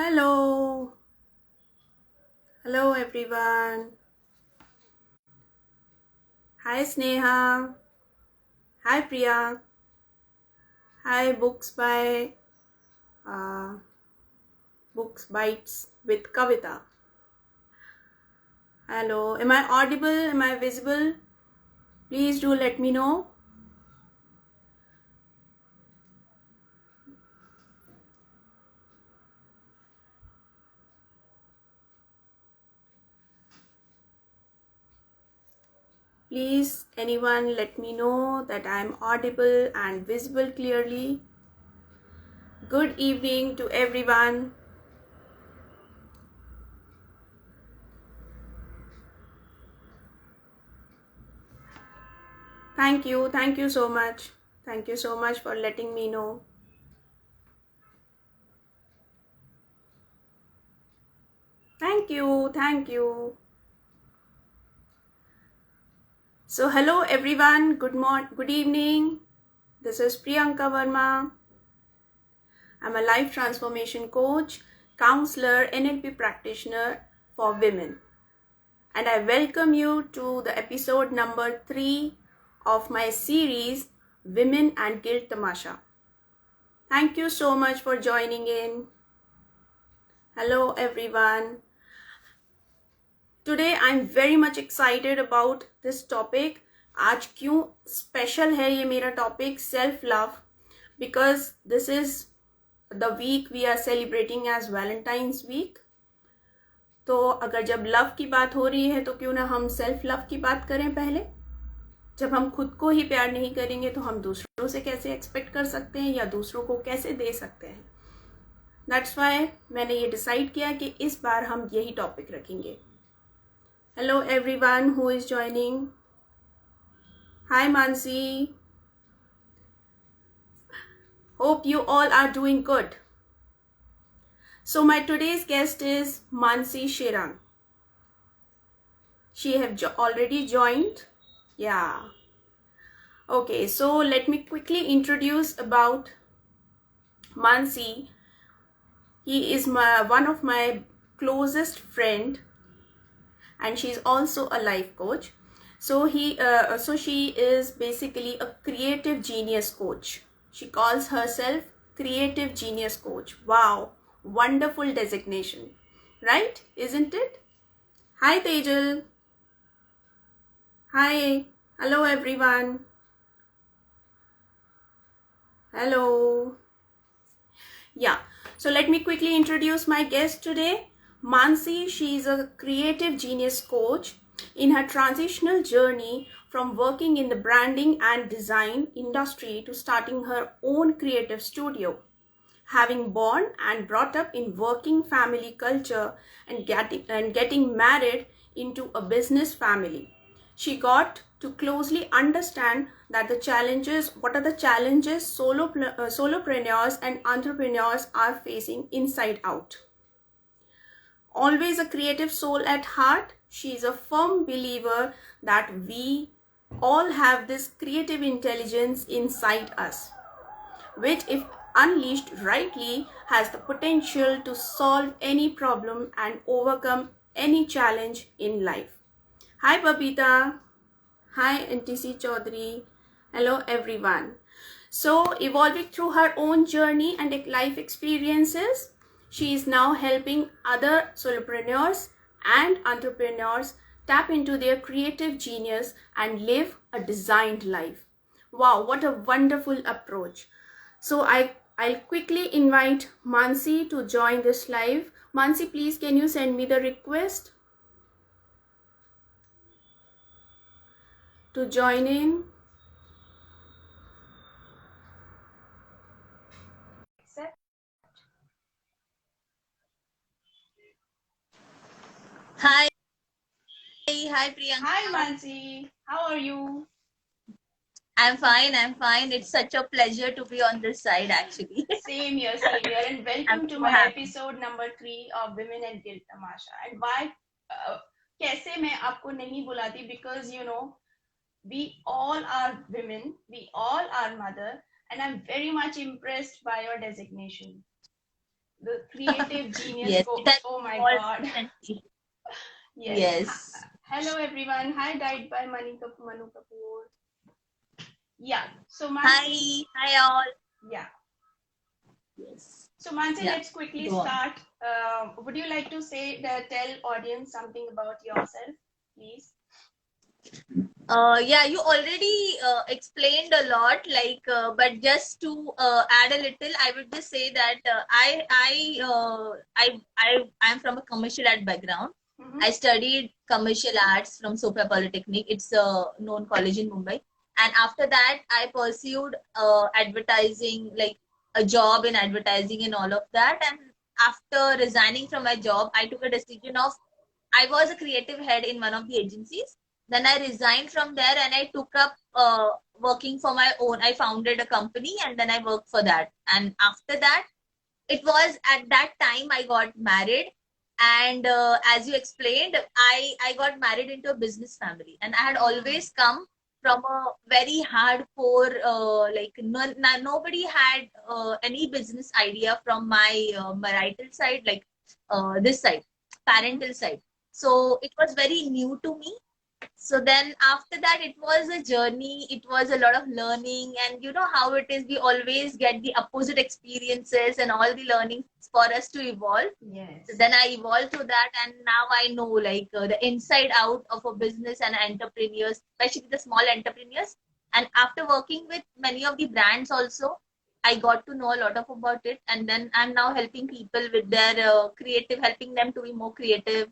Hello. Hello everyone. Hi Sneha. Hi Priya. Hi uh, Books Bites with Kavita. Hello. Am I audible? Am I visible? Please do let me know. Please anyone let me know that I am audible and visible clearly. Good evening to everyone. Thank you. Thank you so much. Thank you so much for letting me know. Thank you. Thank you. So hello everyone, good evening. This is Priyanka Verma. I'm a life transformation coach, counselor, NLP practitioner for women. And I welcome you to the episode number 3 of my series, Women and Guilt Tamasha. Thank you so much for joining in. Hello everyone. Today I'm very much excited about this topic. आज क्यों special है ये मेरा topic self love because this is the week we are celebrating as Valentine's week. तो अगर जब love की बात हो रही है तो क्यों ना हम सेल्फ लव की बात करें पहले. जब हम खुद को ही प्यार नहीं करेंगे तो हम दूसरों से कैसे एक्सपेक्ट कर सकते हैं या दूसरों को कैसे दे सकते हैं. दैट्स वाई मैंने ये डिसाइड किया कि इस बार हम यही टॉपिक रखेंगे. Hello everyone who is joining. Hi Mansi. Hope you all are doing good. So my today's guest is Mansi Shirang. She have already joined. Yeah. Okay, so let me quickly introduce about Mansi. He is one of my closest friend. And she's also a life coach. So she is basically a creative genius coach. She calls herself creative genius coach. Wow, wonderful designation, right? Isn't it? Hi Tejal. Hi. Hello everyone. Hello. Yeah, so let me quickly introduce my guest today. Mansi, she is a creative genius coach in her transitional journey from working in the branding and design industry to starting her own creative studio. Having born and brought up in working family culture and getting married into a business family, she got to closely understand that what are the challenges solopreneurs and entrepreneurs are facing inside out. Always a creative soul at heart, she is a firm believer that we all have this creative intelligence inside us, which if unleashed rightly has the potential to solve any problem and overcome any challenge in life. Hi Babita. Hi NTC Chaudhary. Hello everyone. So evolving through her own journey and life experiences, she is now helping other solopreneurs and entrepreneurs tap into their creative genius and live a designed life. Wow, what a wonderful approach. So I'll quickly invite Mansi to join this live. Mansi, please can you send me the request to join in? Hi, hi Priyanka. Hi Mansi, how are you? I'm fine. It's such a pleasure to be on this side actually. Same here, and welcome I'm to so my happy. episode number 3 of Women and Guilt Tamasha. And why कैसे मैं आपको नहीं बुलाती, because you know we all are women, we all are mother, and I'm very much impressed by your designation. the creative genius Yes, coach. it has Oh my evolved God. recently. Yes. Yes. Hello everyone. Hi, guide by Manu Kapoor. Yeah. So Mansi. Hi, hi all. Yeah. Yes. So Mansi, Yeah. let's quickly Go on. start. Would you like to say tell audience something about yourself, please? Yeah, you already explained a lot, but just to add a little, I would just say that I'm from a commercial art background. Mm-hmm. I studied commercial arts from Sophia Polytechnic. It's a known college in Mumbai. And after that, I pursued advertising, like a job in advertising and all of that. And after resigning from my job, I took a decision of I was a creative head in one of the agencies. Then I resigned from there and I took up working for my own. I founded a company and then I worked for that. And after that, it was at that time I got married. And as you explained, I got married into a business family. And I had always come from a very hardcore, nobody had any business idea from my marital side, this side, parental side. So it was very new to me. So then after that, it was a journey. It was a lot of learning. And you know how it is, we always get the opposite experiences and all the learnings for us to evolve. Yes. So then I evolved to that. And now I know the inside out of a business and entrepreneurs, especially the small entrepreneurs. And after working with many of the brands also, I got to know a lot of about it. And then I'm now helping people with their creative, helping them to be more creative,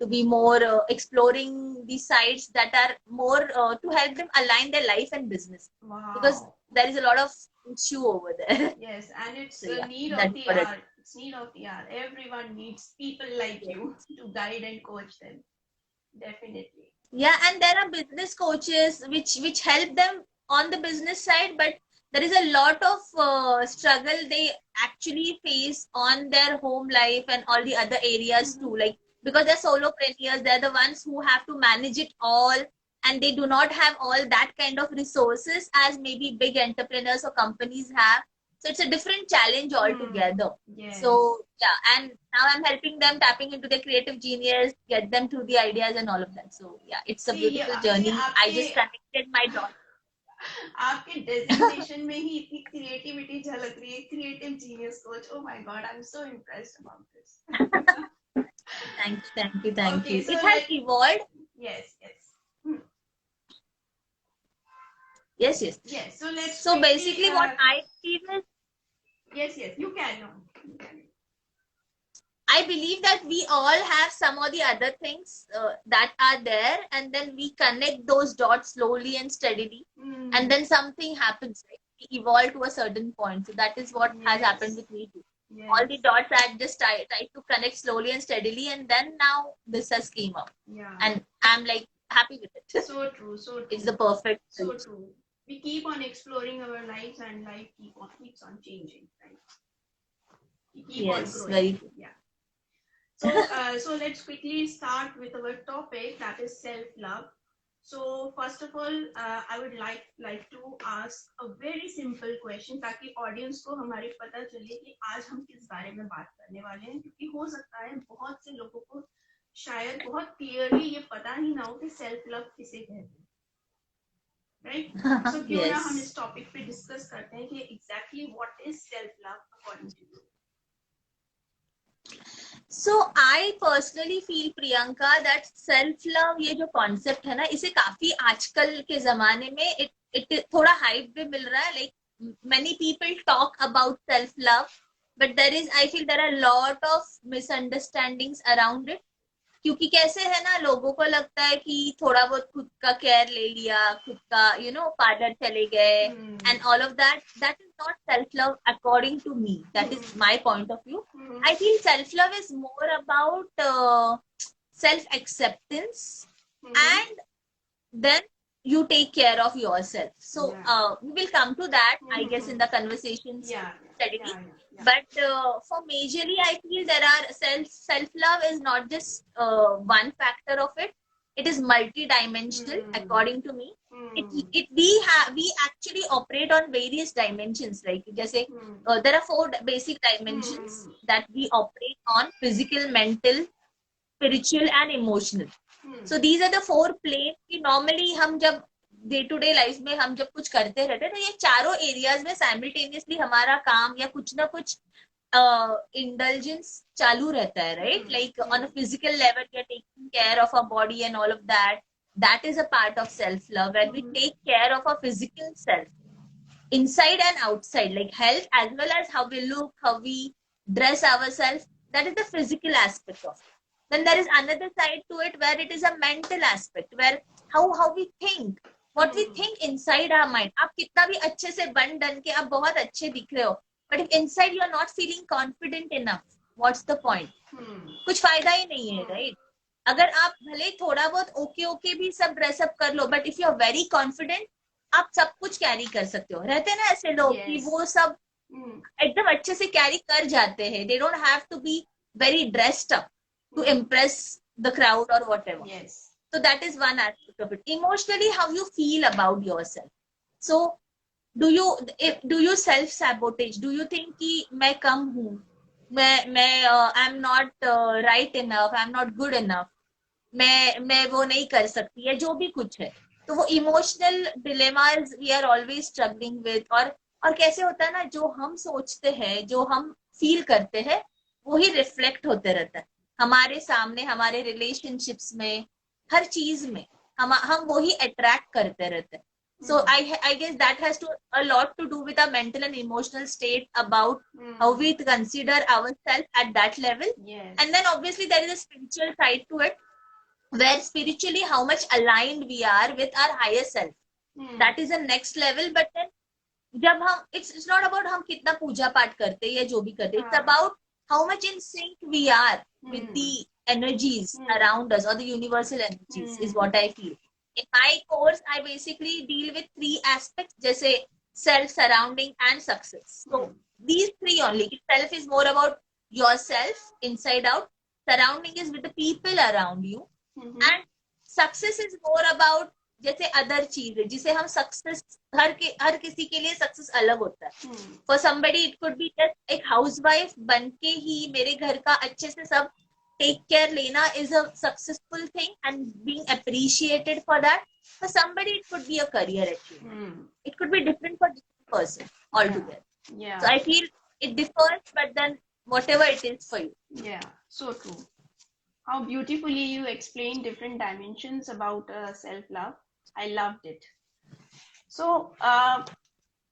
to be more exploring the sites that are more to help them align their life and business. Wow. Because there is a lot of issue over there. Yes, and it's So a yeah, need of that's the what it hour. It's need of the hour. Everyone needs people like is. you to guide and coach them. Definitely. Yeah, and there are business coaches which help them on the business side, but there is a lot of struggle they actually face on their home life and all the other areas too. Like because they're solopreneurs, they're the ones who have to manage it all, and they do not have all that kind of resources as maybe big entrepreneurs or companies have. So it's a different challenge altogether. Yes. So yeah, and now I'm helping them tapping into their creative genius, get them through the ideas and all of that. So yeah, it's a beautiful journey. I just connected my dots. आपके designation में ही इतनी creativity झलक रही है creative genius coach oh my God I am so impressed about this Thank you. It has evolved. Yes, yes. Yes. Yes. So let's. So basically, what I believe is. Yes. You can. I believe that we all have some of the other things that are there, and then we connect those dots slowly and steadily, and then something happens. Right? We evolve to a certain point. So that is what has happened with me too. Yes. All the dots I just tried to connect slowly and steadily, and then now this has came up. Yeah. And I'm like happy with it. So true. It's the perfect. So true. We keep on exploring our lives, and life keeps on changing, right? We keep on growing. Very true. Yeah. So let's quickly start with our topic, that is self-love. So first of all, I would like to ask a very simple question ताकि audience को हमारे पता चले कि आज हम किस बारे में बात करने वाले हैं, क्योंकि हो सकता है बहुत से लोगों को शायद बहुत clearly ये पता ही ना हो कि self-love किसे कहते हैं, right? So क्यों ना हम इस topic पे discuss करते हैं कि exactly what is self-love according to you? So I personally feel, Priyanka, that self-love ये जो concept है ना, इसे काफी आजकल के जमाने में it थोड़ा hype भी मिल रहा है. Like many people talk about self-love, but I feel there are a lot of misunderstandings around it. क्योंकि कैसे है ना, लोगों को लगता है कि थोड़ा बहुत खुद का केयर ले लिया, खुद का पार्लर चले गए, and all of that is not self-love according to me. That is my point of view. I feel self-love is more about self-acceptance, and then you take care of yourself. So we will come to that, I guess, in the conversations steadily. But for majorly, I feel there are self-love is not just one factor of it. it is multi-dimensional according to me. We actually operate on various dimensions, like जैसे there are 4 basic dimensions that we operate on: physical, mental, spiritual and emotional. So these are the 4 planes कि normally हम जब day to day life में हम जब कुछ करते रहते हैं तो ये चारों एरियाज में साइमल्टेनियसली हमारा काम या कुछ ना कुछ indulgence चालू रहता है, right? Like on a physical level, we are taking care of our body and all of that. That is a part of self-love, where we take care of our physical self, inside and outside, like health as well as how we look, how we dress ourselves. That is the physical aspect of it. Then there is another side to it where it is a mental aspect, where how we think, what we think inside our mind. आप कितना भी अच्छे से बन done के आप बहुत अच्छे दिख रहे हो, but if inside you are not feeling confident enough, what's the point? कुछ फायदा ही नहीं है, right? अगर आप भले थोड़ा बहुत ओके भी सब ड्रेसअप कर लो, but if you are very confident, आप सब कुछ कैरी कर सकते हो. रहते हैं ना ऐसे लोग कि वो सब एकदम अच्छे से कैरी कर जाते हैं. They don't have to be very dressed up to impress the crowd और whatever. So that is one aspect of it. Emotionally, how you feel about yourself. So do you self sabotage? Do you think कि मैं कम हूँ, मैं I'm not right enough, I'm not good enough, मैं वो नहीं कर सकती है, जो भी कुछ है. तो वो emotional dilemmas we are always struggling with. और कैसे होता है ना, जो हम सोचते हैं, जो हम फील करते हैं, वो ही रिफ्लेक्ट होते रहता है हमारे सामने, हमारे रिलेशनशिप्स में, हर चीज में हम वो ही अट्रैक्ट करते रहते हैं. So I guess that has a lot to do with our mental and emotional state about how we consider ourselves at that level. And then obviously there is a spiritual side to it, where spiritually how much aligned we are with our higher self. That is the next level. But then जब हम it's not about हम कितना पूजा पाठ करते या जो भी करते, it's about how much in sync we are with the energies around us, or the universal energies, is what I feel. In my course, I basically deal with 3 aspects, जैसे self, surrounding and success. So these 3 only. Self is more about yourself, inside out. Surrounding is with the people around you. And success is more about जैसे other चीज है जिसे हम success, हर किसी के लिए success अलग होता है. For somebody it could be just एक हाउसवाइफ बन के ही मेरे घर का अच्छे से सब टेक केयर लेना is a successful thing and being appreciated for that. For somebody it could be a career achievement. It could be different for different person all together. So I feel it differs, but then whatever it is for you. Yeah, so true. How beautifully you explained different dimensions about self-love. I loved it. So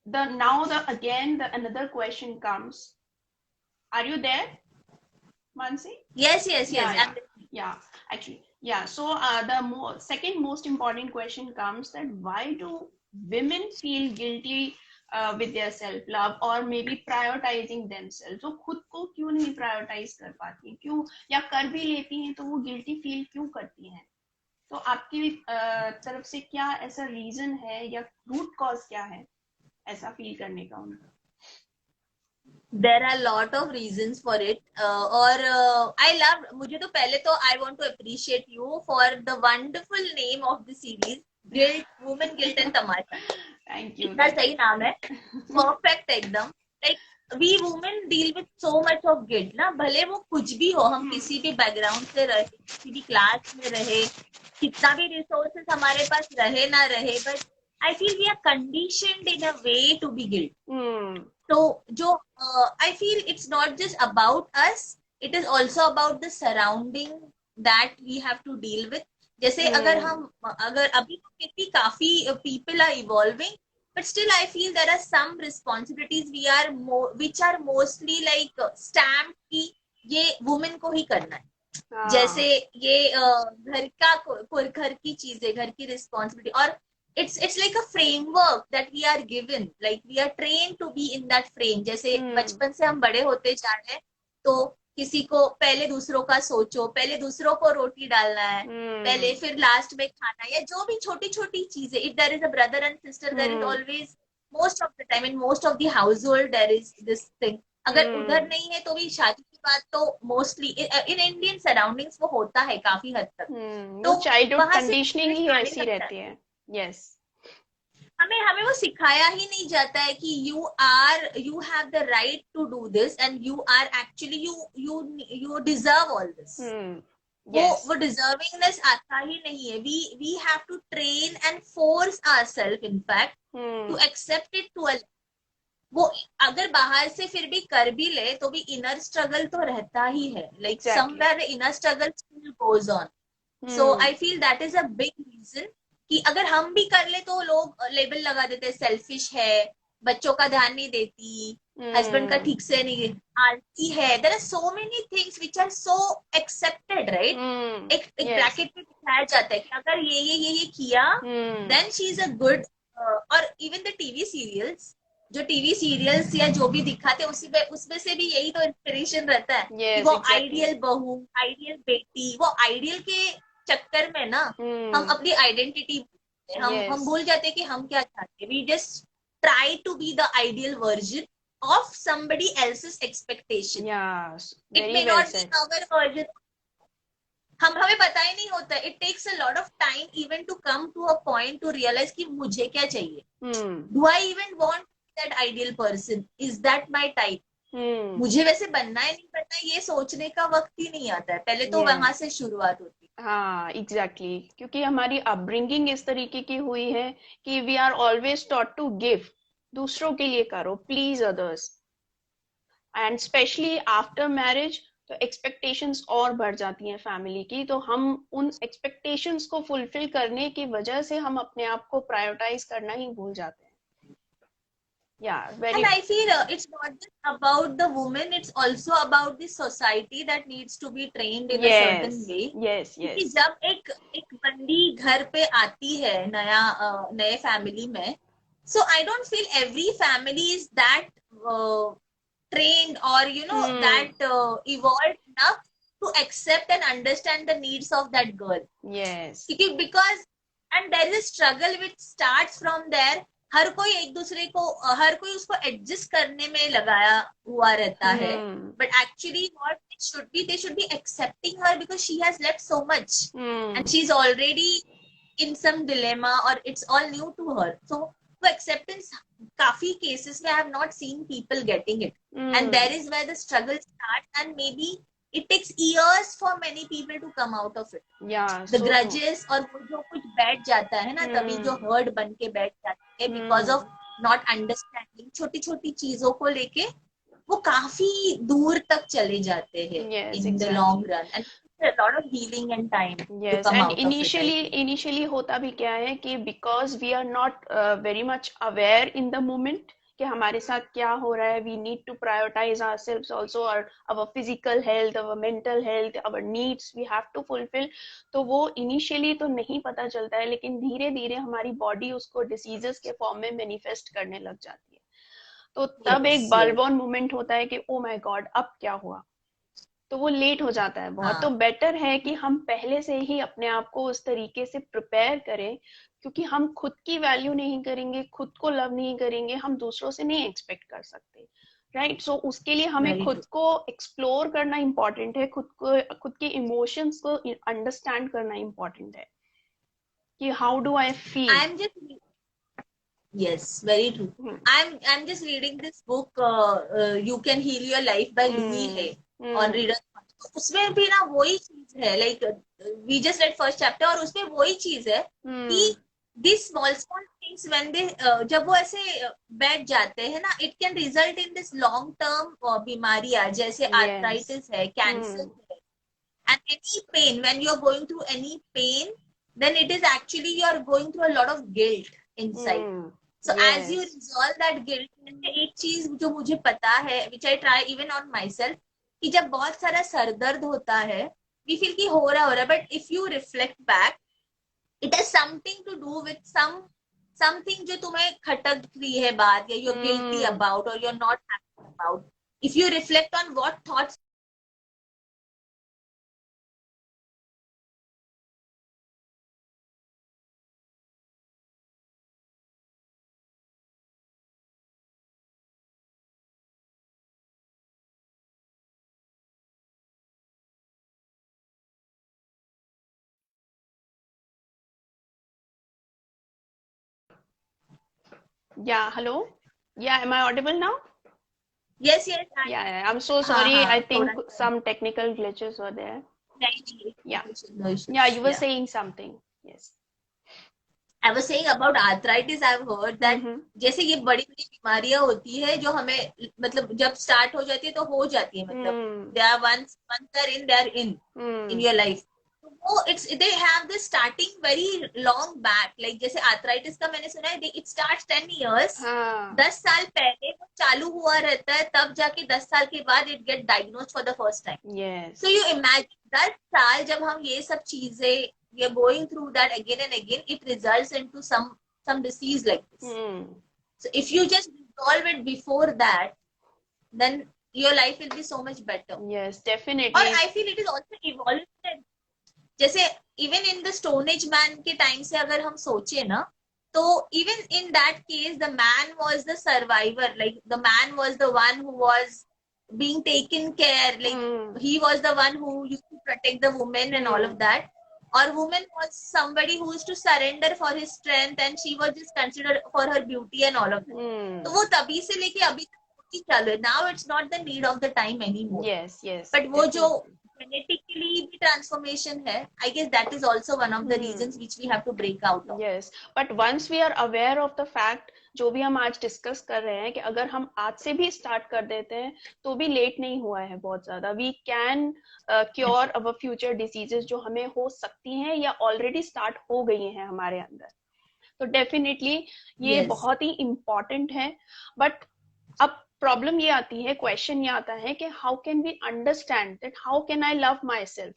another question comes. Are you there, Mansi? Yes. Yeah. Actually, yeah. So the second most important question comes, that why do women feel guilty with their self-love, or maybe prioritizing themselves? तो खुद को क्यों नहीं prioritise कर पाती, क्यों, या कर भी लेती हैं तो वो गिल्टी फील क्यों करती हैं? तो आपकी तरफ से क्या ऐसा रीजन है या रूट कॉज क्या है ऐसा फील करने का उनका? There are a lot of reasons for it. और I love, मुझे तो पहले तो I want to appreciate you for the wonderful name of the series, Guilt, Women, Guilt and Tamasha. Thank you. इतना सही नाम है, परफेक्ट एकदम. Like we women deal with so much of guilt ना, भले वो कुछ भी हो, हम किसी भी बैकग्राउंड से रहे, किसी भी क्लास में रहे, कितना भी रिसोर्सेस हमारे पास रहे ना रहे, but I feel we are conditioned in a way to be guilt. So जो I feel it's not just about us, it is also about the surrounding that we have to deal with. जैसे अगर अभी कितनी काफी people are evolving, but still I feel there are some responsibilities which are mostly like stamped कि ये women को ही करना है. जैसे ये घर की चीजें, घर की रिस्पॉन्सिबिलिटी, और it's like a framework that we are given, like we are trained to be in that frame. जैसे बचपन से हम बड़े होते जा रहे हैं, तो किसी को पहले दूसरों का सोचो, पहले दूसरों को रोटी डालना है, पहले फिर लास्ट में खाना, या जो भी छोटी छोटी चीजें. If there is a brother and sister, there is always, most of the time in most of the household there is this thing अगर उधर नहीं है तो भी शादी के बाद तो मोस्टली इन इंडियन सराउंडिंग्स वो होता है काफी हद तक, वो तो चाइल्डहुड वहां से कंडीशनिंग ही आने ऐसी लगता है। रहती है। यस। हमें हमें वो सिखाया ही नहीं जाता है कि you have the right to do this and you are actually you deserve all this. वो यस। वो डिजर्विंगनेस आता ही नहीं है। We have to train and force ourselves in fact to accept it too. वो अगर बाहर से फिर भी कर भी ले तो भी इनर स्ट्रगल तो रहता ही है, like exactly. Somewhere inner struggle still goes on. So I feel that is a big reason कि अगर हम भी कर ले तो लोग लेबल लगा देते हैं, सेल्फिश है, बच्चों का ध्यान नहीं देती, हस्बैंड का ठीक से नहीं, आलसी है। There are so many things which are so accepted, right? एक यस। ब्रैकेट में दिखाया जाता है कि अगर ये किया then she is a good. और इवन द टीवी सीरियल्स, जो टीवी सीरियल्स या जो भी दिखाते हैं उसमें से भी यही तो इंस्पिरेशन रहता है कि यस वो एग्जैक्टली। आइडियल बहू, आइडियल बेटी, वो आइडियल के चक्कर में ना हम अपनी आइडेंटिटी, हम यस। भूल जाते हैं कि हम क्या चाहते हैं। We just try to be the ideal version of somebody else's expectation. Yes, It very may well not be said. our version. हमें पता ही नहीं होता। It takes a lot of time even to come to a point to realise कि मुझे क्या चाहिए। Do I even want that ideal person? Is that my type? मुझे वैसे बनना है नहीं बनना है, ये सोचने का वक्त ही नहीं आता है। पहले तो वहां यस। से शुरुआत होती हाँ एग्जैक्टली, क्योंकि हमारी अपब्रिंगिंग इस तरीके की हुई है कि we are always taught to give, दूसरों के लिए करो, please others, and specially after marriage तो एक्सपेक्टेशंस और बढ़ जाती हैं फैमिली की, तो हम उन एक्सपेक्टेशंस को फुलफिल करने की वजह से हम अपने आप को प्रायोरिटाइज करना ही भूल जाते हैं। या है। Very. And I feel it's not just about the women, it's also about the society that needs to be trained in a yes. Certain way. Yes. क्योंकि यस। जब एक बंदी घर पे आती है नए फैमिली में, so I don't feel every family is that trained or that evolved enough to accept and understand the needs of that girl. Yes. Because and there is a struggle which starts from there. हर कोई एक दूसरे को हर कोई उसको adjust करने में लगाया हुआ रहता है, but actually what they should be accepting her because she has left so much and she's already in some dilemma or it's all new to her. So वो acceptance काफी cases में I have not seen people getting it, and there is where the struggle starts, and maybe it takes years for many people to come out of it. या The so true. grudges और वो जो कुछ बैठ जाता है ना, तभी जो हर्ट बन के बैठ जाती है because of not understanding, छोटी छोटी चीजों को लेके वो काफी दूर तक चले जाते हैं yes in the long exactly. run, and a lot of healing and time to yes, come and out of it, I initially feel. Initially होता भी क्या है कि because we are not very much aware in the moment कि हमारे साथ क्या हो रहा है, we need to prioritise ourselves also, और our physical health, our mental health, our needs we have to fulfil. तो वो इनिशियली तो नहीं पता चलता है, लेकिन धीरे धीरे हमारी बॉडी उसको डिसीजेस के फॉर्म में मैनिफेस्ट करने लग जाती है। तो तब एक Yes, yes. बलबॉन मोमेंट होता है कि ओ माय गॉड अब क्या हुआ, तो वो लेट हो जाता है बहुत। तो हाँ, बेटर है कि हम पहले से ही अपने आप को उस तरीके से प्रिपेयर करें, क्योंकि हम खुद की वैल्यू नहीं करेंगे, खुद को लव नहीं करेंगे, हम दूसरों से नहीं एक्सपेक्ट कर सकते, राइट? सो उसके लिए हमें very खुद true. को एक्सप्लोर करना इम्पोर्टेंट है, खुद के इमोशंस को अंडरस्टैंड करना इम्पोर्टेंट है कि how do I feel. I'm just Yes, very true. I'm just reading this book, You Can Heal Your Life by Louis Hay on Reader's Digest. तो उसमें भी ना वही चीज है, like we just read first chapter और उसमें वही चीज है कि these small things when they जब वो ऐसे बैठ जाते हैं ना, it can result in this long term बीमारियां जैसे यस। arthritis है, cancer है, and any pain. When you're going through any pain, then it is actually you're going through a lot of guilt inside. So as you yes. resolve that guilt, जैसे एक चीज जो मुझे पता है, which I try even on myself, कि जब बहुत सारा सर दर्द होता है, we feel कि हो रहा है, but if you reflect back, it has something to do with something जो तुम्हें खटक रही है बात, या you're guilty about or you're not happy about. If you reflect on what thoughts Yeah, hello. Yeah, am I audible now? Yes, yes. Yeah, I'm so हाँ sorry. I हाँ think थोड़ा सा some technical glitches were there. नहीं नहीं Yeah. no issues, no Yeah, issues. you were Yeah. saying something. Yes. I was saying about arthritis. I've heard that Mm-hmm. जैसे ये बड़ी बड़ी बीमारियां होती है जो हमें मतलब जब स्टार्ट हो जाती है तो हो जाती है मतलब Mm. They are once they are in Mm. Your life वो it's they have this starting very long back like जैसे आर्थराइटिस का मैंने सुना है इट स्टार्ट्स 10 years हाँ. 10 साल पहले वो चालू हुआ रहता है तब जाके 10 साल के बाद it get diagnose for the first time so Yes. You imagine 10 साल जब हम ये सब चीजें we are going through that again and again, it results into some disease like this. Mm. So if you just resolve it before that, then your life will be so much better. Yes, Or definitely. I feel it is also evolution. जैसे even in the Stone Age man के time से अगर हम सोचे ना तो even in that case the man was the survivor like the man was the one who was being taken care like Mm. he was the one who used to protect the woman and all of Mm. that or woman was somebody who used to surrender for his strength and she was just considered for her beauty and all of that तो Mm. वो तभी से लेके अभी तक होती चालू है now it's not the need of the time anymore Yes, yes, but वो जो definitely. genetically भी transformation है I guess that is also one of the reasons Hmm. which we have to break out of Yes, but once we are aware of the fact, जो भी हम आज discuss कर रहे हैं कि अगर हम आज से भी स्टार्ट कर देते हैं तो भी लेट नहीं हुआ है बहुत ज्यादा. We can cure our future diseases जो हमें हो सकती हैं या ऑलरेडी स्टार्ट हो गई हैं हमारे अंदर. तो डेफिनेटली ये yes बहुत ही इम्पोर्टेंट है. बट अब प्रॉब्लम ये आती है, क्वेश्चन ये आता है कि how can we understand that how can I love my self.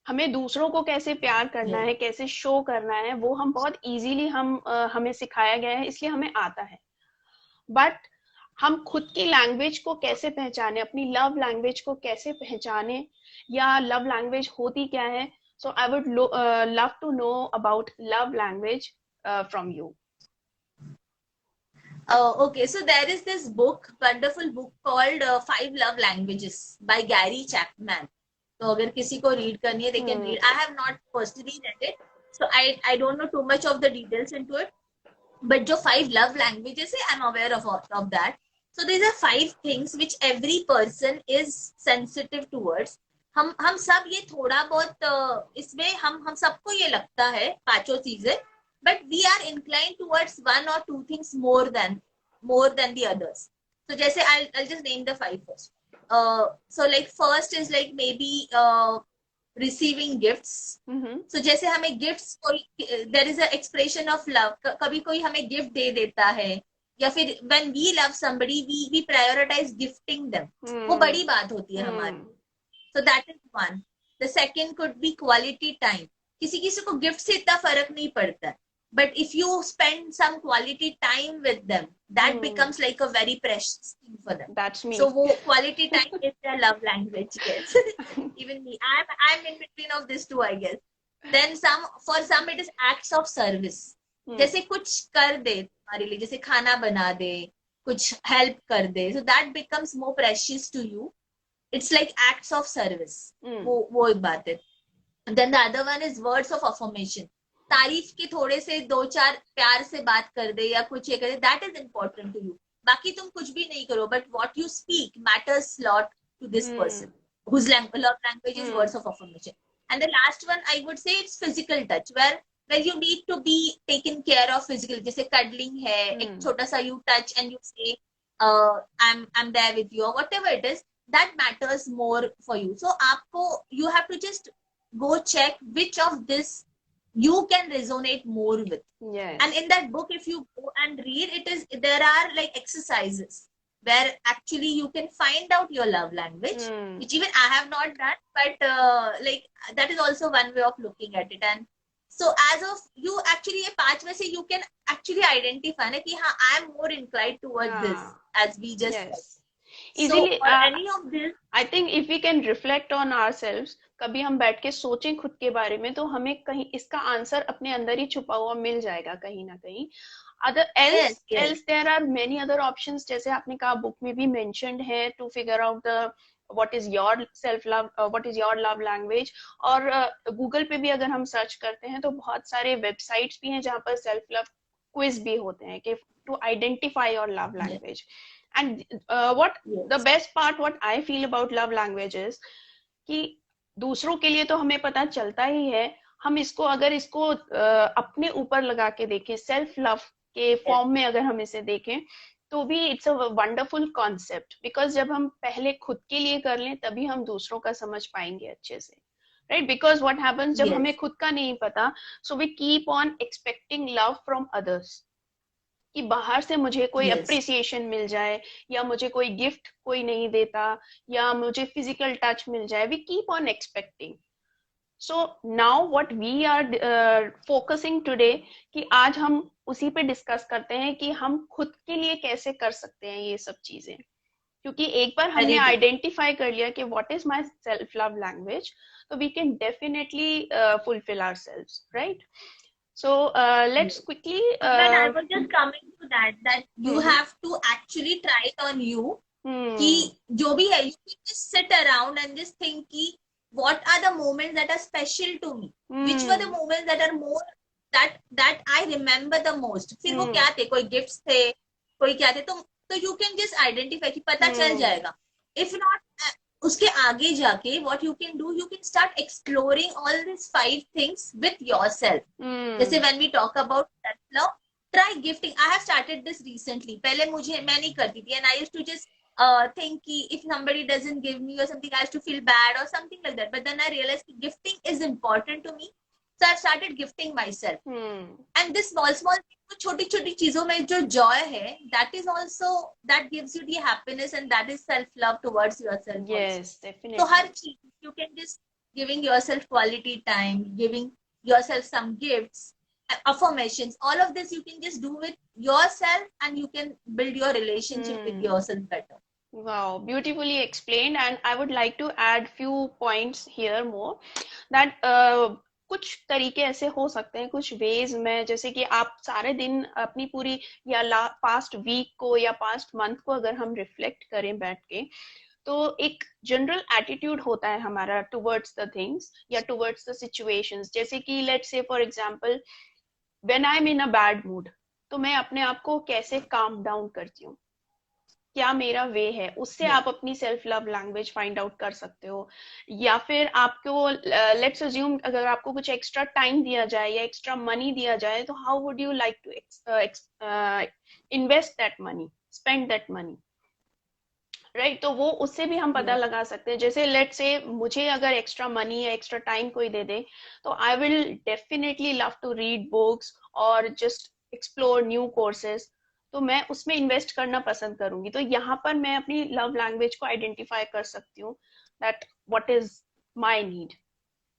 हमें दूसरों को कैसे प्यार करना yes है, कैसे शो करना है, वो हम बहुत इजीली हमें सिखाया गया है, इसलिए हमें आता है. बट हम खुद की लैंग्वेज को कैसे पहचाने, अपनी लव लैंग्वेज को कैसे पहचाने, या लव लैंग्वेज होती क्या है. So I would love to know about love language from you. okay so there is this book wonderful book called Five Love Languages by Gary Chapman तो अगर किसी को read करनी है they can read I have not personally read it so I don't know too much of the details into it but जो five love languages है I'm aware of that so these are five things which every person is sensitive towards हम सब ये थोड़ा बहुत इसमें हम सबको ये लगता है पांचों चीजें but we are inclined towards one or two things more than the others so जैसे I'll just name the five first so like first is like maybe receiving gifts so जैसे हमें गिफ्ट्स कोई there is a expression of love कभी कोई हमें gift दे देता है या फिर when we love somebody we prioritise gifting them वो बड़ी बात होती है हमारी so that is one the second could be quality time किसी किसी को गिफ्ट से इतना फर्क नहीं पड़ता है but if you spend some quality time with them that becomes like a very precious thing for them That's me. so wo quality time is their love language yes even me I'm in between of this two I guess then for some it is acts of service जैसे कुछ कर दे तुम्हारे लिए जैसे खाना बना दे कुछ help कर दे so that becomes more precious to you it's like acts of service वो एक बात है then the other one is words of affirmation तारीफ के थोड़े से दो चार प्यार से बात कर दे या कुछ ये करे that is important to you बाकी तुम कुछ भी नहीं करो but what you speak matters lot to this person whose love language is words of affirmation and the last one I would say it's physical touch where you need to be taken care of physically जैसे cuddling है एक छोटा सा you touch and you say I'm there with you or whatever it is that matters more for you so आपको you have to just go check which of this you can resonate more with Yes. and in that book if you go and read it is there are like exercises where actually you can find out your love language which even I have not done but like that is also one way of looking at it and so as of you actually ये पांच में से you can actually identify ना कि हाँ I am more inclined towards this as we just yes. said. Easily so any of this I think if we can reflect on ourselves कभी हम बैठ के सोचें खुद के बारे में तो हमें कहीं इसका आंसर अपने अंदर ही छुपा हुआ मिल जाएगा कहीं ना कहीं other else there are many other options जैसे आपने कहा बुक में भी mentioned है to figure out the what is your self love what is your love language और गूगल पे भी अगर हम सर्च करते हैं तो बहुत सारे वेबसाइट्स भी हैं जहाँ पर सेल्फ लव क्विज भी होते हैं कि to identify your love Yes. language. And what the Yes. best part, what I feel about love language is कि दूसरों के लिए तो हमें पता चलता ही है, हम इसको अगर इसको अपने ऊपर लगा के देखें, सेल्फ लव के फॉर्म में अगर हम इसे देखें, तो भी it's a wonderful concept, because जब हम पहले खुद के लिए कर लें तभी हम दूसरों का समझ पाएंगे अच्छे से, राइट? बिकॉज व्हाट हैपेंस जब हमें Yes. खुद का नहीं पता, so we keep on expecting love from others, कि बाहर से मुझे कोई Yes. अप्रिसिएशन मिल जाए, या मुझे कोई गिफ्ट कोई नहीं देता, या मुझे फिजिकल टच मिल जाए, we keep on expecting. So now what we are focusing today, कि आज हम उसी पे डिस्कस करते हैं कि हम खुद के लिए कैसे कर सकते हैं ये सब चीजें, क्योंकि एक बार हमने Very true. आइडेंटिफाई कर लिया कि what is my self love language, तो we can definitely fulfil ourselves, right? So let's quickly But I was just coming to that you have to actually try it on you. कि जो भी है, you can just sit around and just think कि what are the moments that are special to me, which were the moments that are more that I remember the most. फिर वो क्या थे, कोई गिफ्ट्स थे, कोई क्या थे, तो you can just identify कि पता चल जाएगा. If not, उसके आगे जाके what you can do, you can start exploring all these 5 things with yourself. जैसे when we talk about self love, try gifting. I have started this recently. पहले मैं नहीं करती थी, and I used to just think कि if somebody doesn't give me or something, I used to feel bad or something like that. But then I realized कि gifting is important to me, so I started gifting myself. And this small छोटी छोटी चीजों में जो joy है, that is also, that gives you the happiness, and that is self love towards yourself. yes, also. definitely. So हर चीज you can just giving yourself quality time, giving yourself some gifts, affirmations, all of this you can just do with yourself, and you can build your relationship with yourself better. Wow, beautifully explained. And I would like to add few points here more, that कुछ तरीके ऐसे हो सकते हैं, कुछ veg में, जैसे कि आप सारे दिन अपनी पूरी या पास्ट वीक को या पास्ट मंथ को अगर हम रिफ्लेक्ट करें बैठ के, तो एक जनरल एटीट्यूड होता है हमारा टुवर्ड्स द थिंग्स या टुवर्ड्स द सिचुएशंस. जैसे कि let's say for example, when I am in a bad mood, तो मैं अपने आप को कैसे काम डाउन करती हूँ, क्या मेरा वे है, उससे आप अपनी self love language find out कर सकते हो. या फिर आपको लेट्स अज्यूम अगर आपको कुछ एक्स्ट्रा टाइम दिया जाए या एक्स्ट्रा मनी दिया जाए, तो how would you like to invest that money, spend that money, right? तो वो उससे भी हम पता लगा सकते हैं. जैसे लेट्स से मुझे अगर एक्स्ट्रा मनी या एक्स्ट्रा टाइम कोई दे दे, तो I will definitely love to read books और जस्ट एक्सप्लोर न्यू कोर्सेज, तो मैं उसमें इन्वेस्ट करना पसंद करूंगी. तो यहाँ पर मैं अपनी लव लैंग्वेज को आइडेंटिफाई कर सकती हूँ, that what is my need,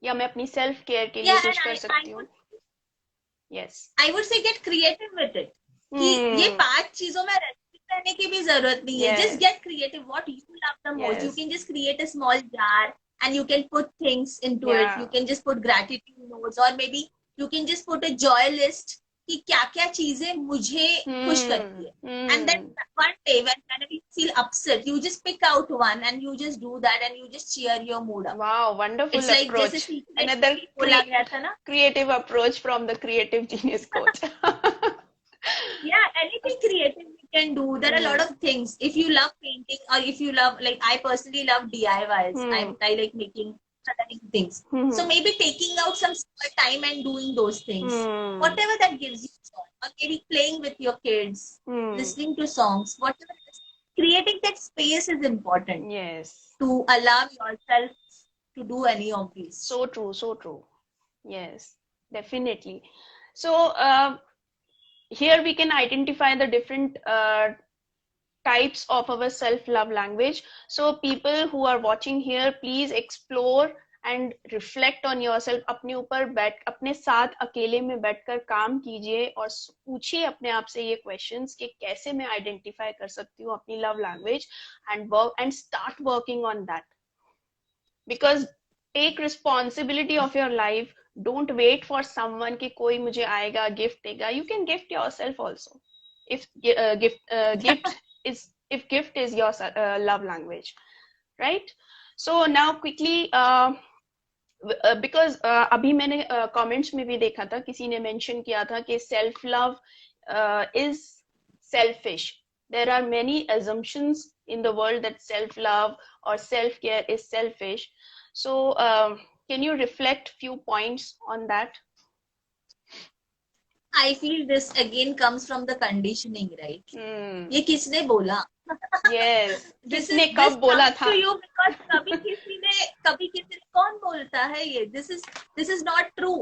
या मैं अपनी सेल्फ केयर के लिए कुछ कर सकती हूँ. Yes, I would say get creative with it, कि ये 5 चीजों में रहने की भी जरूरत नहीं है. Just get creative, what you love the most. You can just create a small jar and you can put things into it. You can just put gratitude notes, or maybe you can just put a joy list कि क्या क्या चीजें मुझे खुश करती है. And then one day when you feel upset, you just pick out one and you just do that, and you just cheer your mood up. Wow, wonderful It's like approach. Another creative approach from the creative genius coach. Yeah, anything creative you can do. There are a lot of things. If you love painting, or if you love, like I personally love DIYs. I like making things. So maybe taking out some time and doing those things. Whatever that gives you joy. Or maybe playing with your kids, listening to songs, whatever it is. Creating that space is important. Yes. To allow yourself to do any of these. So true, so true. Yes, definitely. So, here we can identify the different types of our self-love language. So people who are watching here, please explore and reflect on yourself. अपने ऊपर बैठ, अपने साथ अकेले में बैठकर काम कीजिए और पूछिए अपने आप से ये questions कि कैसे मैं identify कर सकती हूँ अपनी love language, and start working on that. Because take responsibility of your life. Don't wait for someone कि कोई मुझे आएगा गिफ्ट देगा. You can gift yourself also, if gift is your love language, right? So now quickly, because अभी मैंने comments में भी देखा था, किसी ने mention किया था कि self love is selfish. There are many assumptions in the world that self-love or self-care is selfish. So can you reflect few points on that? I feel this again comes from the conditioning, right? ये किसने बोला? Yes. This किसने this कब बोला comes था? to you because कभी किसी ने कौन बोलता है ये? This is not true.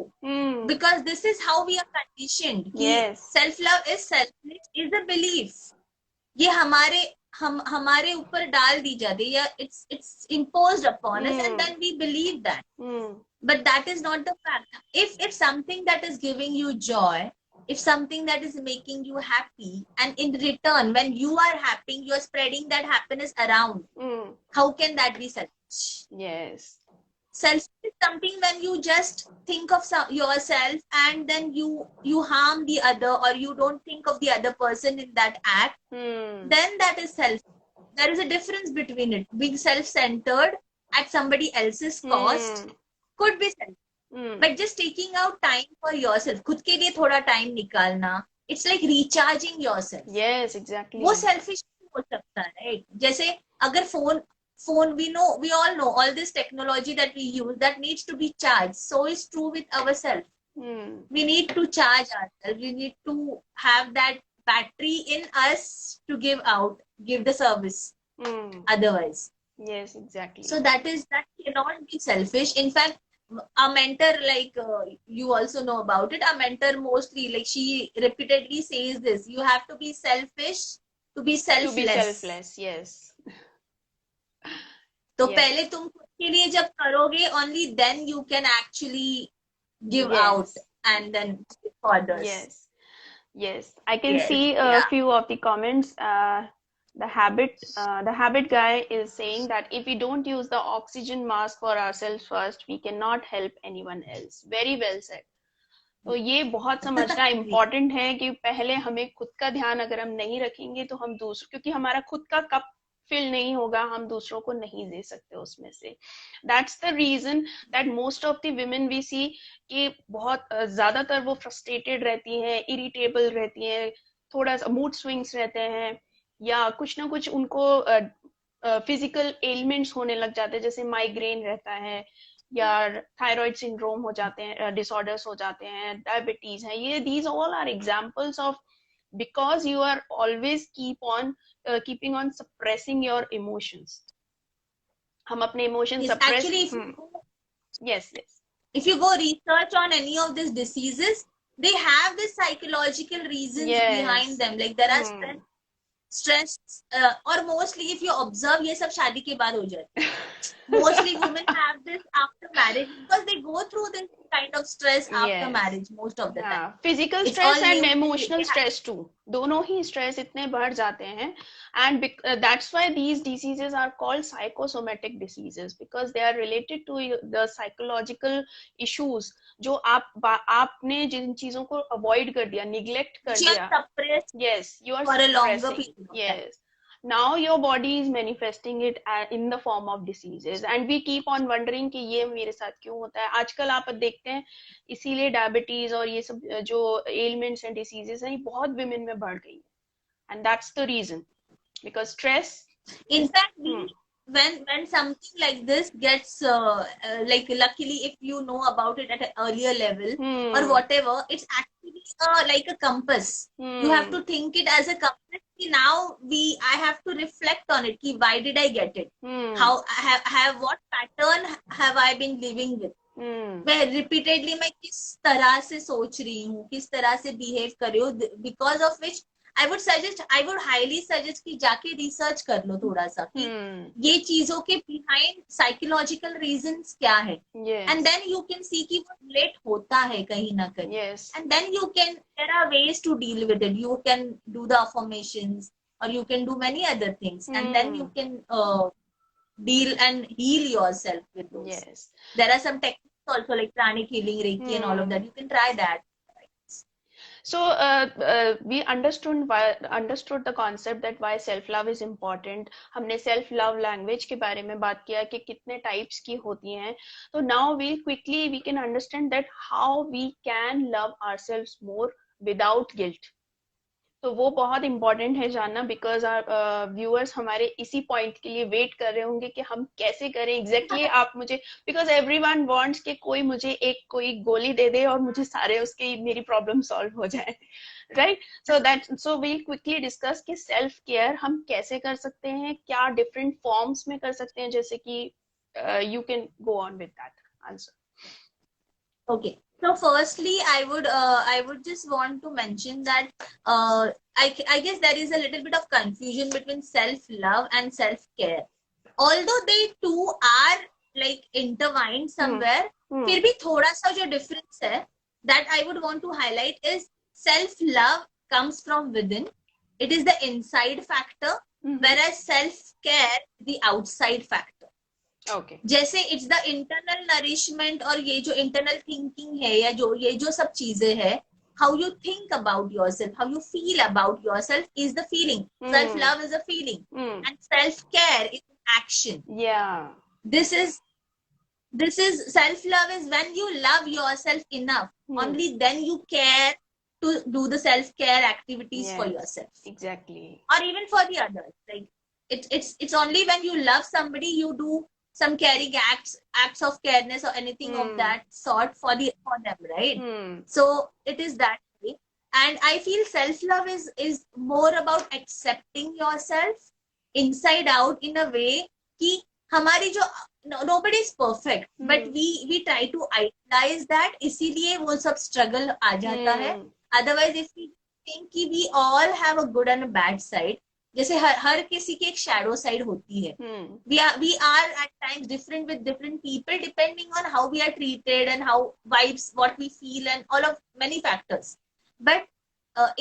Because this is how we are conditioned. Yes. Self love is selfish is a belief. ये हमारे ऊपर डाल दी जाती है. It's imposed upon us, and then we believe that. But that is not the fact. If it's something that is giving you joy, if something that is making you happy, and in return, when you are happy, you are spreading that happiness around. How can that be selfish? Yes. Selfish is something when you just think of yourself and then you harm the other, or you don't think of the other person in that act. Then that is selfish. There is a difference between it. Being self-centered at somebody else's cost could be selfish. But just taking out time for yourself, खुद के लिए थोड़ा time निकालना, it's like recharging yourself. Yes, exactly. वो selfish हो सकता है, right? जैसे अगर phone we all know all this technology that we use that needs to be charged. So is true with ourselves. We need to charge ourselves. We need to have that battery in us to give the service. Otherwise. Yes, exactly. So that cannot be selfish. In fact, a mentor, like you also know about it, a mentor mostly, like she repeatedly says this: you have to be selfish to be selfless. To be selfless, yes. तो पहले तुम खुद के लिए जब करोगे, only then you can actually give out and then give for others. Yes. I can see a few of the comments. The habit guy is saying that if we don't use the oxygen mask for ourselves first, we cannot help anyone else. Very well said. तो ये बहुत समझना important है कि पहले हमें खुद का ध्यान अगर हम नहीं रखेंगे तो हम दूसरों, क्योंकि हमारा खुद का कप फिल नहीं होगा, हम दूसरों को नहीं दे सकते उसमें से. That's the reason that most of the women we see कि बहुत ज्यादातर वो फ्रस्ट्रेटेड रहती हैं, इरिटेबल रहती हैं, थोड़ा सा मूड स्विंग्स रहते हैं, या कुछ ना कुछ उनको फिजिकल एलिमेंट्स होने लग जाते हैं, जैसे माइग्रेन रहता है या थायराइड सिंड्रोम हो जाते हैं, डिसऑर्डर्स हो जाते हैं, डायबिटीज है, ये these all are examples of because you are always keeping on suppressing your emotions. हम अपने emotions suppress. Yes. If you go research on any of these diseases, they have this psychological reasons behind them. Like there are stress, or mostly if you observe, ये सब शादी के बाद हो जाता है. Mostly women have this after marriage because they go through this kind of stress after marriage most of the time. Physical stress and emotional stress too. दोनों ही stress इतने बढ़ जाते हैं, and that's why these diseases are called psychosomatic diseases, because they are related to the psychological issues जो आपने जिन चीजों को avoid कर दिया, neglect कर दिया. Yes, you are for a longer period. Yes. Now your body is manifesting it in the form of diseases, and we keep on wondering कि ये मेरे साथ क्यों होता है. आजकल आप देखते हैं इसीलिए डायबिटीज और ये सब जो ailments and diseases हैं ये बहुत women में बढ़ गई है, and that's the reason, because stress. In fact, when something like this gets like, luckily if you know about it at an earlier level or whatever, it's actually like a compass. You have to think it as a compass. Now I have to reflect on it. Why did I get it? How what pattern have I been living with? मैं repeatedly मैं किस तरह से सोच रही हूँ, किस तरह से behave कर रही हूँ, because of which I would highly suggest कि जाके research कर लो थोड़ा सा कि ये चीजों के behind psychological reasons क्या है, and then you can see कि वो relate होता है कहीं ना कहीं, and then there are ways to deal with it. You can do the affirmations, or you can do many other things, and then you can deal and heal yourself with those. There are some techniques also like pranic healing, Reiki, and all of that. You can try that. So we understood the concept that why self love is important. हमने self love language के बारे में बात किया कि कितने types की होती हैं. So now we can understand that how we can love ourselves more without guilt. तो वो बहुत इम्पोर्टेंट है जानना, बिकॉज व्यूअर्स हमारे इसी पॉइंट के लिए वेट कर रहे होंगे कि हम कैसे करें एग्जैक्टली आप मुझे, बिकॉज एवरीवन वांट्स कि कोई मुझे एक कोई गोली दे दे और मुझे सारे उसकी मेरी प्रॉब्लम सॉल्व हो जाए, right? So we'll quickly discuss कि सेल्फ केयर हम कैसे कर सकते हैं, क्या डिफरेंट फॉर्म्स में कर सकते हैं, जैसे कि you can go on with that answer. Okay. So firstly, I would just want to mention that I guess there is a little bit of confusion between self-love and self-care. Although they two are like intertwined somewhere, फिर भी थोड़ा सा जो difference है that I would want to highlight is self-love comes from within. It is the inside factor, whereas self-care the outside factor. Okay. जैसे it's the internal nourishment और ये जो इंटरनल थिंकिंग है या जो ये जो सब चीजें है, how you think about yourself, how you feel about yourself is the feeling. Self love is a feeling and self care is action. This is self love is when you love yourself enough, only then you care to do the self care activities for yourself, exactly, or even for the others. Like it's only when you love somebody you do some caring acts of careness or anything of that sort for them, right? So it is that way. And I feel self love is more about accepting yourself inside out in a way कि हमारी जो nobody is perfect, but we try to idealize that, इसीलिए वो सब struggle आ जाता है. Otherwise if we think कि we all have a good and a bad side, जैसे हर किसी की एक शैडो साइड होती है. we are at times different with different people depending on how we are treated and how vibes, what we feel and all of many factors. But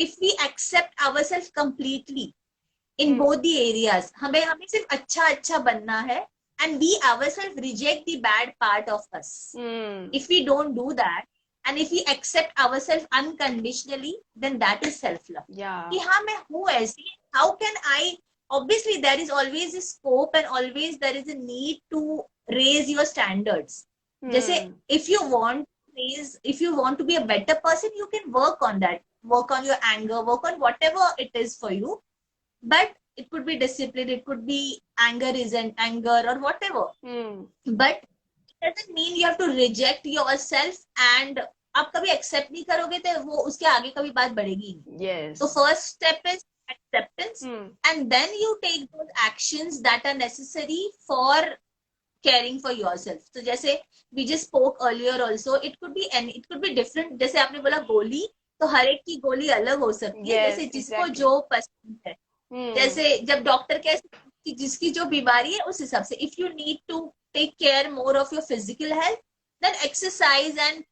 if we accept ourselves completely in both the areas, हमें सिर्फ अच्छा बनना है, and we ourselves reject the bad part of us. If we don't do that and if we accept ourselves unconditionally, then that is self love. कि हाँ मैं हूँ ऐसी. How can I? Obviously, there is always a scope and always there is a need to raise your standards. जैसे if you want to be a better person, you can work on that. Work on your anger, work on whatever it is for you. But it could be discipline, it could be anger isn't anger or whatever. But it doesn't mean you have to reject yourself and आप कभी accept नहीं करोगे तो वो उसके आगे कभी बात बढ़ेगी नहीं. So first step is acceptance, and then you take those actions that are necessary for caring for yourself. So जैसे we just spoke earlier also, it could be different. जैसे आपने बोला गोली, तो हर एक की गोली अलग हो सकती है. जैसे जिसको जो पसंद है. जैसे जब डॉक्टर कहते जिसकी जो बीमारी है उस हिसाब से. If you need to take care more of your physical health, then exercise and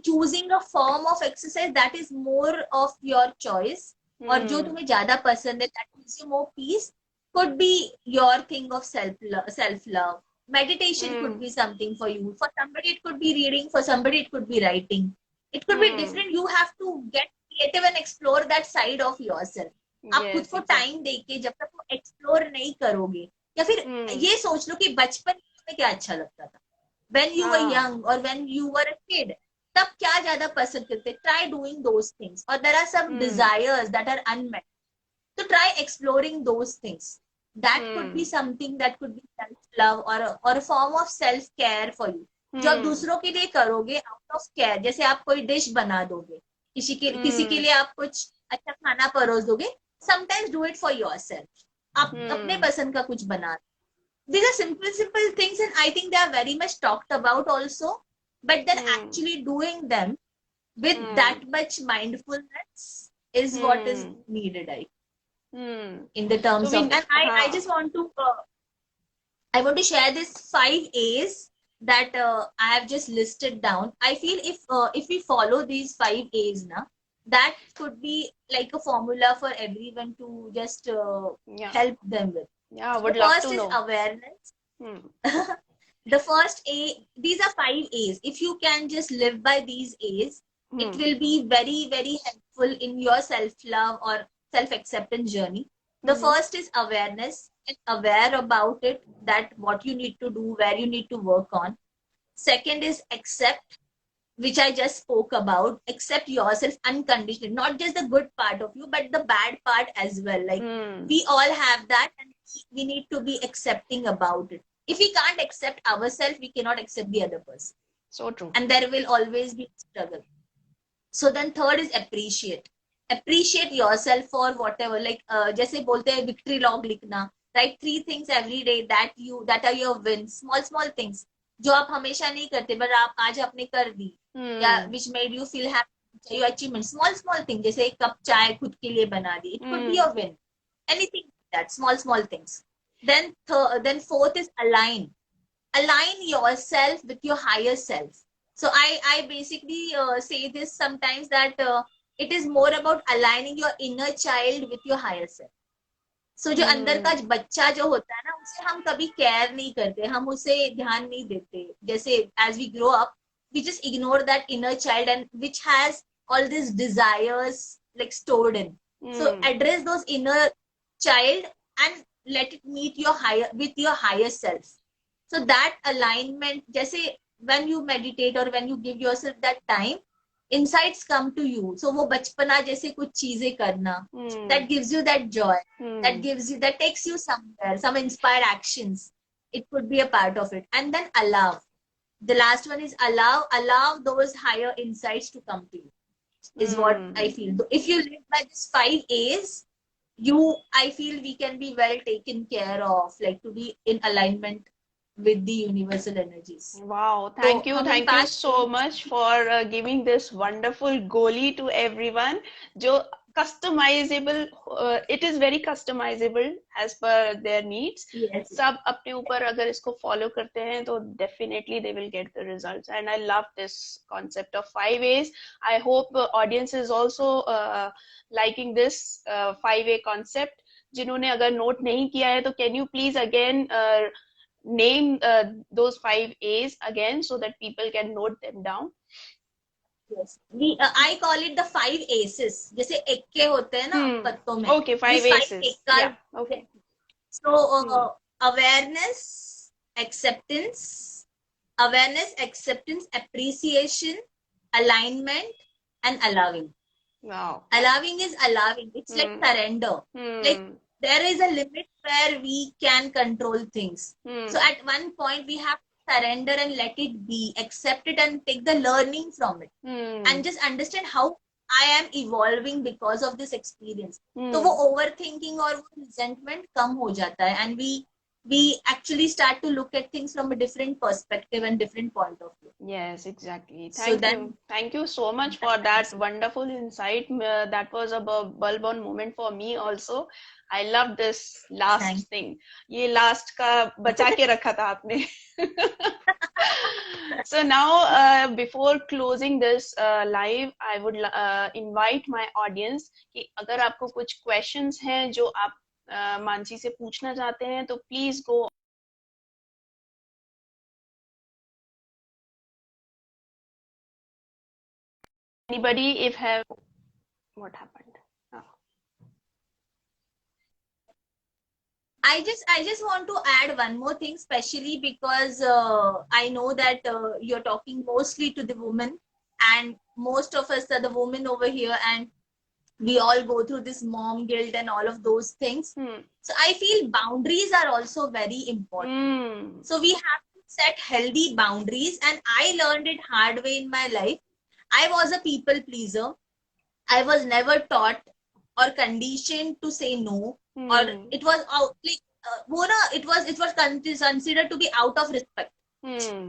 choosing a form of exercise that is more of your choice. और जो तुम्हें ज्यादा पसंद है, that gives you more peace, could be your thing of self love. Meditation could be something for you. For somebody it could be reading, for somebody it could be writing. It could be different. You have to get creative and explore that side of yourself. आप खुद को time देके जब तक वो explore नहीं करोगे, या फिर ये सोच लो कि बचपन में क्या अच्छा लगता था, when you were young or when you were a kid, तब क्या ज्यादा पसंद करते. Try doing those things. Or there are some desires that are unmet, so try exploring those things. That could be something that could be self love or a form of self care for you. जो आप दूसरों के लिए करोगे out of care. जैसे आप कोई dish बना दोगे, किसी के लिए आप कुछ अच्छा खाना परोस दोगे. Sometimes do it for yourself. आप अपने पसंद का कुछ बना. These are simple things, and I think they are very much talked about also. But then actually doing them with that much mindfulness is what is needed, in the terms of. And I just want to I want to share this 5 A's that I have just listed down. I feel if we follow these 5 A's now, that could be like a formula for everyone to just help them with. I would love to know. The first is awareness. The first A, these are 5 A's. If you can just live by these A's, it will be very, very helpful in your self-love or self-acceptance journey. The first is awareness, and aware about it, that what you need to do, where you need to work on. Second is accept. which I just spoke about. Accept yourself unconditionally, not just the good part of you, but the bad part as well. Like we all have that, and we need to be accepting about it. If we can't accept ourselves, we cannot accept the other person. So true. And there will always be struggle. So then third is appreciate. Appreciate yourself for whatever. Like जैसे बोलते हैं victory log लिखना. Write 3 things every day that are your wins. Small things. जो आप हमेशा नहीं करते, but आप आज आपने कर दी. या which made you feel happy. Your achievement. Small things. जैसे एक कप चाय खुद के लिए बना दी. It could be a win. Anything like that. Small things. Then fourth is align. Align yourself with your higher self. So I basically say this sometimes that it is more about aligning your inner child with your higher self. So जो अंदर का बच्चा जो होता है ना, उसे हम कभी केयर नहीं करते, हम उसे ध्यान नहीं देते. जैसे as we grow up, we just ignore that inner child and which has all these desires like stored in. So address those inner child and let it meet your higher self. So that alignment, जैसे when you meditate or when you give yourself that time, insights come to you. So वो बचपना जैसे कुछ चीजें करना, that gives you that joy, that takes you somewhere, some inspired actions. It could be a part of it. And then allow. The last one is allow those higher insights to come to you, is what I feel. If you live by these 5 A's, I feel we can be well taken care of, like to be in alignment with the universal energies. Wow, thank you so much for giving this wonderful goalie to everyone. जो customizable, it is very customizable as per their needs. Yes. सब अपने ऊपर अगर इसको follow करते हैं तो definitely they will get the results. And I love this concept of 5 A's. I hope audience is also liking this 5A concept. जिन्होंने अगर note नहीं किया है तो can you please again name those 5 A's again so that people can note them down? Yes, I call it the 5 aces. जैसे एक्के होते हैं ना पत्तों में. Okay, 5 aces. Yeah. Okay. So awareness, acceptance, appreciation, alignment, and allowing. Wow. Allowing is allowing. It's like surrender. Like there is a limit where we can control things. So at one point we have to surrender and let it be, accept it and take the learning from it. And just understand how I am evolving because of this experience. So वो overthinking और वो resentment कम हो जाता है, and we actually start to look at things from a different perspective and different point of view. Yes, exactly. Thank you so much for that wonderful insight. That was a bulb on moment for me also. I love this last thing. ये last का बचा के रखा था आपने. So now, before closing this live, I would invite my audience कि अगर आपको कुछ questions हैं जो आप मानसी से पूछना चाहते हैं तो please go. Anybody if have what happened? I just want to add one more thing, especially because I know that you're talking mostly to the women, and most of us are the women over here, and we all go through this mom guilt and all of those things. So I feel boundaries are also very important. So we have to set healthy boundaries, and I learned it hard way in my life. I was a people pleaser. I was never taught or conditioned to say no, or it was it was considered to be out of respect.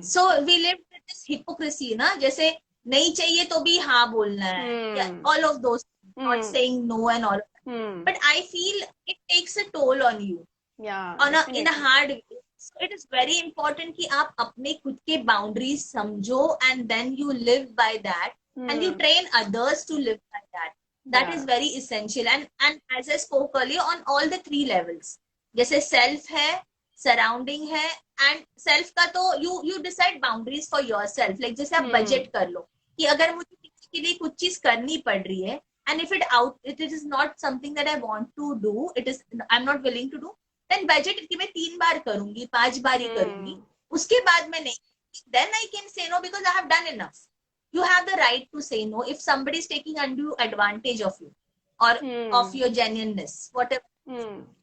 So we lived with this hypocrisy, ना जैसे नहीं चाहिए तो भी हाँ बोलना है, all of those, not saying no and all. But I feel it takes a toll on you, in a hard way. So it is very important कि आप अपने खुद के boundaries समझो, and then you live by that, and you train others to live by that. That is very essential. And as I spoke earlier, on all the 3 levels, जैसे self है, surrounding है, and self का तो you decide boundaries for yourself. Like जैसे आप budget कर लो कि अगर मुझे किसी के लिए कुछ चीज करनी पड़ रही है, and if it is not something that I want to do, I'm not willing to do, then budget कि मैं 3 बार करूंगी, 5 बार ही करूंगी, उसके बाद मैं नहीं, then I can say no because I have done enough. you have the right to say no if somebody is taking undue advantage of you or of your genuineness, whatever.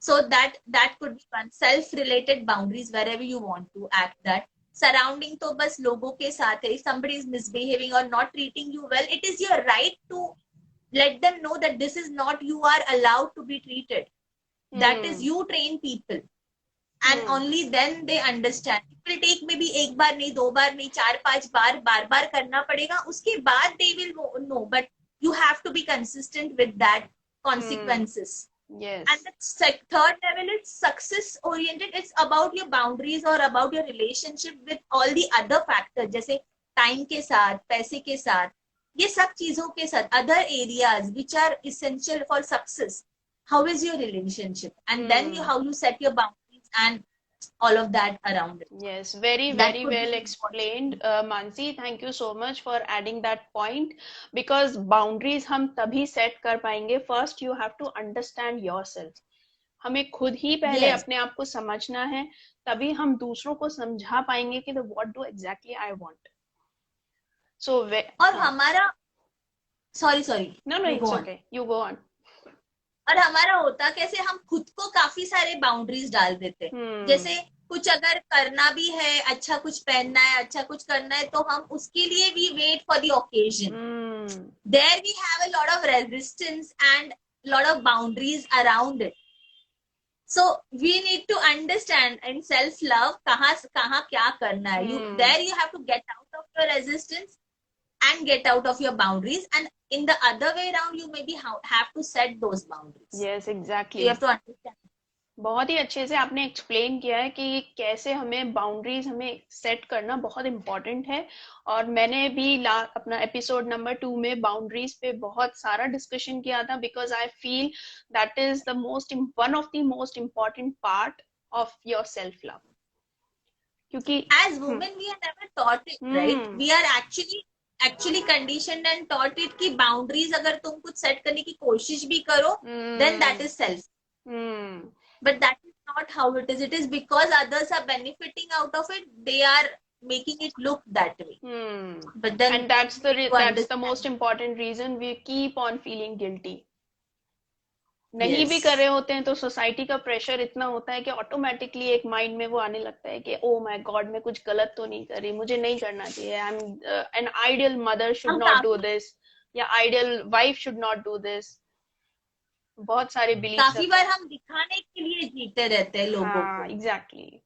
So that could be one. Self related boundaries, wherever you want to act that. Surrounding तो बस लोगों के साथ है. If somebody is misbehaving or not treating you well, it is your right to let them know that this is not you are allowed to be treated. That is, you train people. And only then they understand. It will take maybe एक बार नहीं, दो बार नहीं, चार पांच बार बार करना पड़ेगा. उसके बाद they will know. But you have to be consistent with that consequences. Yes. And the third level is success oriented. It's about your boundaries or about your relationship with all the other factors, जैसे time के साथ, पैसे के साथ, ये सब चीजों के साथ, other areas which are essential for success. How is your relationship? And then how you set your boundaries and all of that around it. Yes, very well explained, Mansi. Thank you so much for adding that point, because boundaries हम तभी set कर पाएंगे. First, you have to understand yourself. हमें खुद ही पहले अपने आप को समझना है, तभी हम दूसरों को समझा पाएंगे कि what do exactly I want. So और हमारा sorry no it's okay, you go on. और हमारा होता कैसे, हम खुद को काफी सारे बाउंड्रीज डाल देते. जैसे कुछ अगर करना भी है, अच्छा कुछ पहनना है, अच्छा कुछ करना है, तो हम उसके लिए we wait for the occasion. There we have a lot of resistance and lot of boundaries around it. So we need to understand in self love कहाँ क्या करना है. There you have to get out of your resistance and get out of your boundaries, and in the other way around you maybe have to set those boundaries. Yes, exactly. You have to understand. बहुत ही अच्छे से आपने explain किया है कि कैसे हमें boundaries हमें सेट करना बहुत इम्पोर्टेंट है. और मैंने भी अपना एपिसोड नंबर 2 में बाउंड्रीज पे बहुत सारा डिस्कशन किया था, because I feel that is the one of the most important part of your self love. क्योंकि as women we are never taught it, right? We are actually conditioned and taught it कि boundaries अगर तुम कुछ set करने की कोशिश भी करो, then that is self. But that is not how it is. It is because others are benefiting out of it, they are making it look that way. But then, and that's the most important reason we keep on feeling guilty. नहीं भी कर रहे होते हैं तो society का pressure इतना होता है कि ऑटोमेटिकली एक माइंड में वो आने लगता है कि ओ माय गॉड, मैं कुछ गलत तो नहीं कर रही, मुझे नहीं करना चाहिए, I am an ideal mother should not do this, या ideal wife should not do this. बहुत सारे बिलीफ काफी बार हम दिखाने के लिए जीते रहते हैं लोगों को. एग्जैक्टली,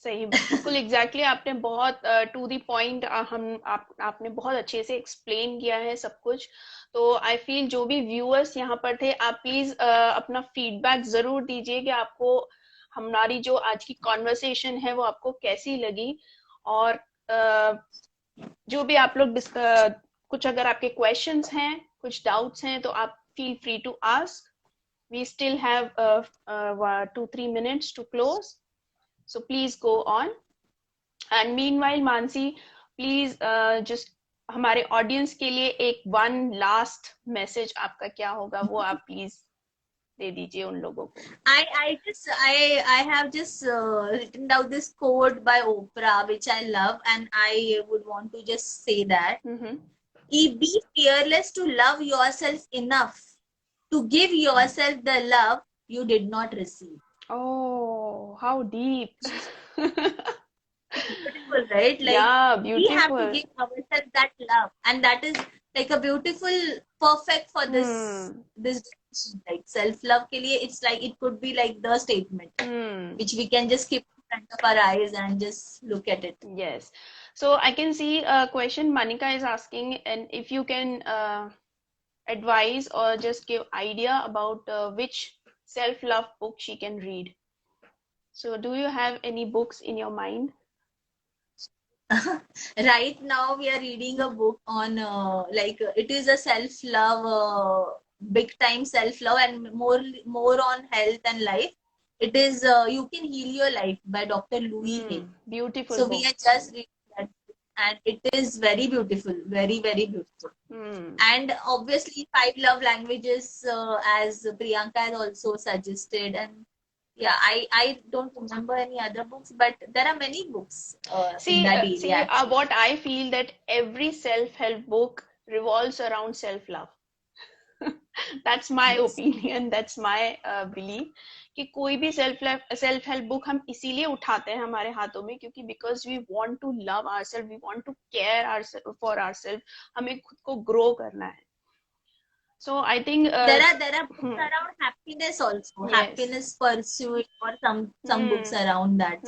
सही, बिल्कुल एग्जैक्टली. आपने बहुत टू द पॉइंट आपने बहुत अच्छे से एक्सप्लेन किया है सब कुछ. तो आई फील जो भी व्यूअर्स यहाँ पर थे, आप प्लीज अपना फीडबैक जरूर दीजिए कि आपको हमारी जो आज की कॉन्वर्सेशन है वो आपको कैसी लगी. और जो भी आप लोग कुछ अगर आपके क्वेश्चंस हैं, कुछ डाउट्स हैं, तो आप feel free to ask. We still have 2-3 minutes to close, so please go on. And meanwhile, Mansi, please just हमारे ऑडियंस के लिए एक वन लास्ट मैसेज आपका क्या होगा, वो आप प्लीज दे दीजिए उन लोगों को. I have just written down this quote by Oprah which I love, and I would want to just say that be fearless to love yourself enough to give yourself the love you did not receive. Oh, how deep. Beautiful, right? Like, yeah, beautiful. We have to give ourselves that love, and that is like a beautiful, perfect for this like self love के लिए. It's like it could be like the statement which we can just keep in front of our eyes and just look at it. Yes. So I can see a question Manika is asking, and if you can advise or just give idea about which self love book she can read. So do you have any books in your mind? Right now we are reading a book on it is a self-love, big time self-love, and more on health and life. It is You Can Heal Your Life by Dr. Louis Hay. Beautiful. So book. we are just reading that, and it is very beautiful, very beautiful. And obviously 5 love languages, as Priyanka has also suggested, and Yeah, I don't remember any other books, but there are many books in that area actually. What I feel that every self-help book revolves around self-love. That's my Yes. opinion, that's my belief कि कोई भी self help book हम इसीलिए उठाते हैं हमारे हाथों में क्योंकि because we want to love ourselves, we want to care our for ourselves, हमें खुद को ग्रो करना है. So I think There are books around happiness also, yes. happiness pursuit, or some books around that.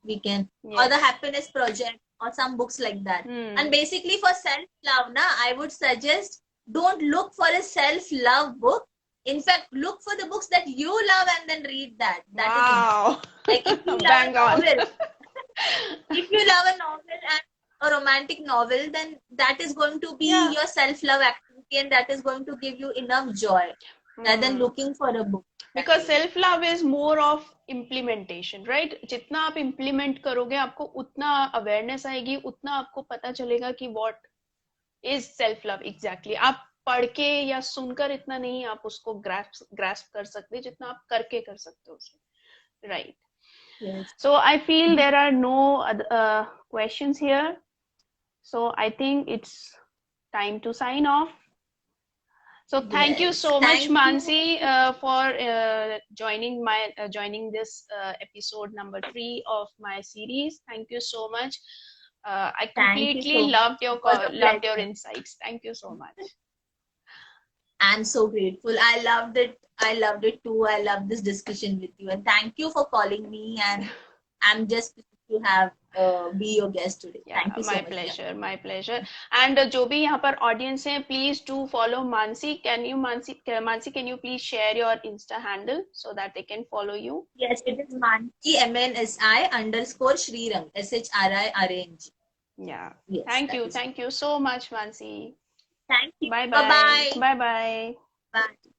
We can, or the Yes. happiness project, or some books like that. And Hmm. basically for self-love, I would suggest, don't look for a self-love book. In fact, look for the books that you love and then read that. That is Wow. like if you love Bang a on. novel, if you love a novel and a romantic novel, then that is going to be Yeah. your self-love activity, and that is going to give you enough joy rather than looking for a book. Because self love is more of implementation, right? जितना आप implement करोगे आपको उतना awareness आएगी, उतना आपको पता चलेगा कि what is self love exactly. आप पढ़ के या सुनकर इतना नहीं आप उसको grasp कर सकते जितना आप करके कर सकते हो उसमें, right? Yes. So I feel there are no other questions here. So I think it's time to sign off. So thank you Yes. so much, Thank you. Mansi, for joining this episode number 3 of my series. Thank you so much. I Thank you completely so much. loved It was a loved your pleasure. insights. Thank you so much. I'm so grateful. I loved it. I loved it too. I love this discussion with you. And thank you for calling me. And I'm just pleased to have be your guest today. Yeah, Thank you so my much. pleasure, my pleasure. And जो भी यहाँ पर audience है, please do follow Mansi. Mansi, can you please share your Insta handle so that they can follow you? Yes, it is Mansi, MNSI_Srirang, SHRIRANG. Yeah. Yes, Thank you so much, Mansi. Thank you. Bye bye. Bye-bye. Bye bye. Bye.